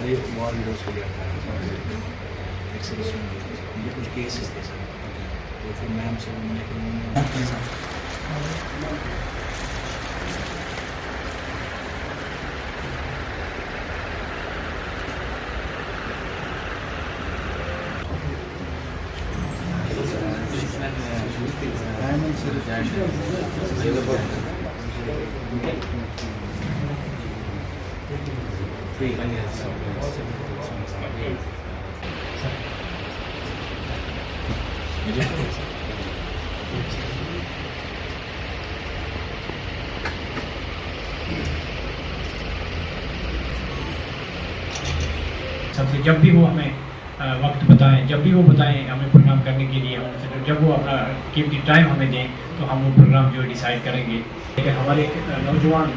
सारे war videos को लिया था एक्सरस में ये कुछ केसेस थे सर। तो फिर मैम से उन्होंने सबसे जब भी वो हमें वक्त बताएं, जब भी वो बताएं हमें प्रोग्राम करने के लिए, हम जब वो अपना कीमती टाइम हमें दें तो हम वो प्रोग्राम जो डिसाइड करेंगे। लेकिन हमारे नौजवान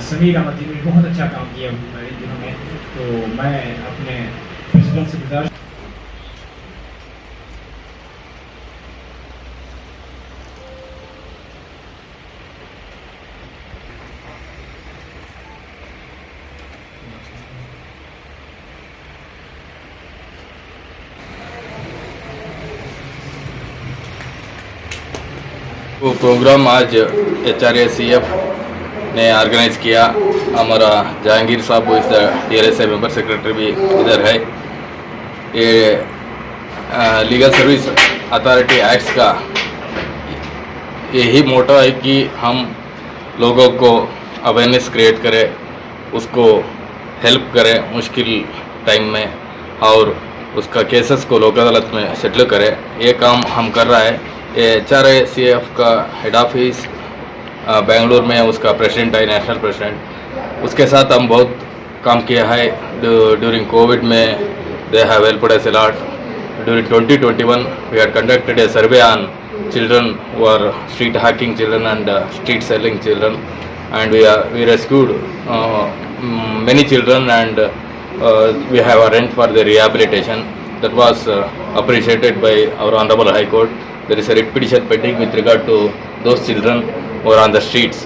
समीर अहमद जी ने बहुत अच्छा काम किया इन दिनों में, तो मैं अपने प्रेसिडेंट से गुजारिश वो प्रोग्राम आज HRACF ने ऑर्गेनाइज किया। हमारा जहांगीर साहब वो इस TLSI मेंबर सेक्रेटरी भी इधर है। ये लीगल सर्विस अथॉरिटी एक्ट्स का यही मोटो है कि हम लोगों को अवेयरनेस क्रिएट करें, उसको हेल्प करें मुश्किल टाइम में, और उसका केसेस को लोक अदालत में सेटल करें। ये काम हम कर रहा है। ये HRACF का हेड ऑफिस बेंगलुरु में, उसका प्रेसिडेंट है, नेशनल प्रेसिडेंट। उसके साथ हम बहुत काम किया है। ड्यूरिंग कोविड में they have helped us a lot. During 2021 we had conducted a survey on children who are street hawking children and street selling children, and we rescued many children, and we have arranged for their rehabilitation. That was appreciated by our Honorable High Court. There is a writ petition pending with regard to those children who are on the streets.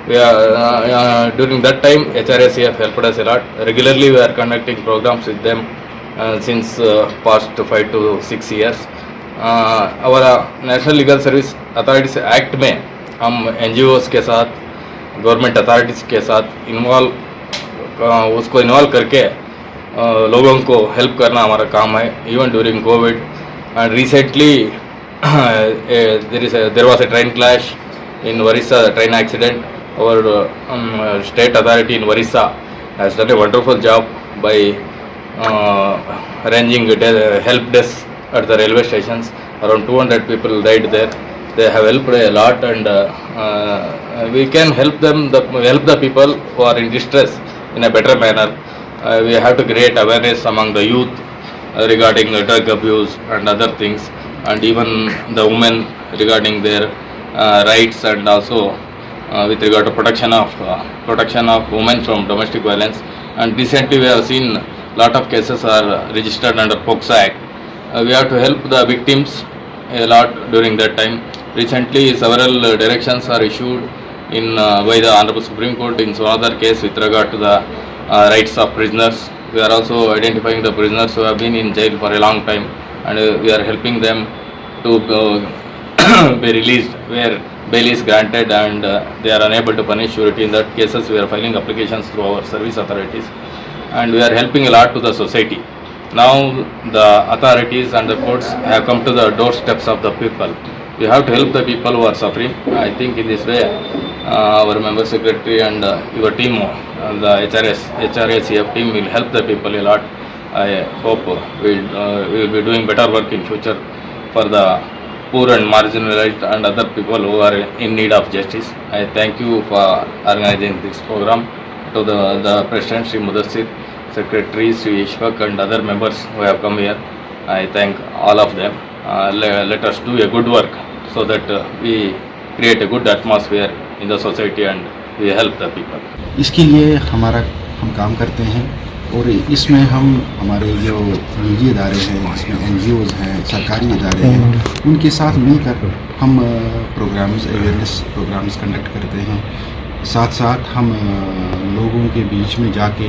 We are during that time HRACF helped us a lot. Regularly we are conducting programs with them since past 5 to 6 years. Our National Legal Service Authorities Act में हम NGOs के साथ, government authorities के साथ उसको involve करके लोगों को हेल्प करना हमारा काम है। Even during Covid and recently there was a train clash in Orissa, train accident. Our state authority in Orissa has done a wonderful job by arranging help desk at the railway stations. Around 200 people died there. They have helped a lot, and we can help them, help the people who are in distress in a better manner. We have to create awareness among the youth regarding drug abuse and other things, and even the women regarding their rights, and also with regard to protection of women from domestic violence. And recently we have seen lot of cases are registered under POCSO Act. We have to help the victims a lot during that time. Recently several directions are issued in by the Honorable Supreme Court in some other case with regard to the rights of prisoners. We are also identifying the prisoners who have been in jail for a long time, and we are helping them to be released where bail is granted and they are unable to punish surety. In that cases we are filing applications through our service authorities, and we are helping a lot to the society. Now the authorities and the courts have come to the doorsteps of the people. We have to help the people who are suffering. I think in this way our member secretary and your team, the HRACF team, will help the people a lot. I hope we will be doing better work in future for the poor and marginalized and other people who are in need of justice. I thank you for organizing this program. To the President Sri Mudassir, Secretary Sri Ishfaq, and other members who have come here, I thank all of them. Let us do a good work so that we create a good atmosphere in the society and we help the people. इसके लिए हम काम करते हैं, और इसमें हम हमारे जो निजी इदारे हैं, जिसमें NGOs हैं, सरकारी इदारे हैं, उनके साथ मिलकर हम प्रोग्राम्स, अवेयरनेस प्रोग्राम्स कंडक्ट करते हैं। साथ साथ हम लोगों के बीच में जाके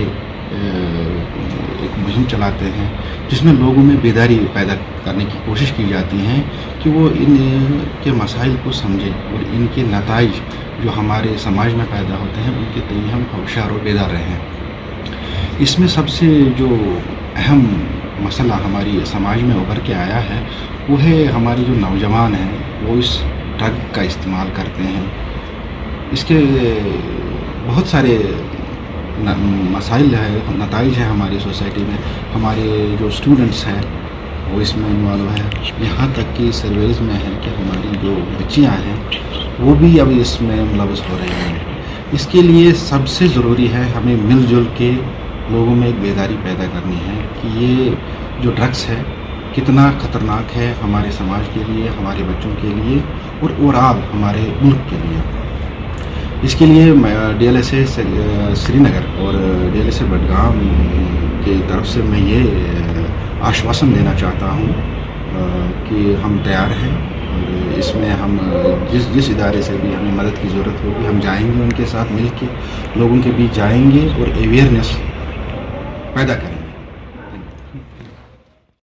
एक मुहिम चलाते हैं जिसमें लोगों में बेदारी पैदा करने की कोशिश की जाती है कि वो इन के मसाइल को समझें और इनके नताइज जो हमारे समाज में पैदा होते हैं उनके तय हम होशियार और बेदार रहें। इसमें सबसे जो अहम मसला हमारी समाज में उभर के आया है वो है हमारे जो नौजवान हैं वो इस ड्रग का इस्तेमाल करते हैं। इसके बहुत सारे मसाइल है, नताइज है हमारी सोसाइटी में। हमारे जो स्टूडेंट्स हैं वो इसमें इन्वॉल्व है, यहाँ तक कि सर्वेज में है कि हमारी जो बच्चियाँ हैं वो भी अब इसमें मुलव्वस हो रही हैं। इसके लिए सबसे ज़रूरी है हमें मिलजुल के लोगों में एक बेदारी पैदा करनी है कि ये जो ड्रग्स है कितना ख़तरनाक है हमारे समाज के लिए, हमारे बच्चों के लिए और ओवरऑल हमारे मुल्क के लिए। इसके लिए DLSA श्रीनगर और DLSA बडगाम की तरफ से मैं ये आश्वासन देना चाहता हूँ कि हम तैयार हैं और इसमें हम जिस इदारे से भी हमें मदद की ज़रूरत होगी हम जाएंगे, उनके साथ मिल के लोगों के बीच जाएंगे और अवेयरनेस पैदा करेंगे।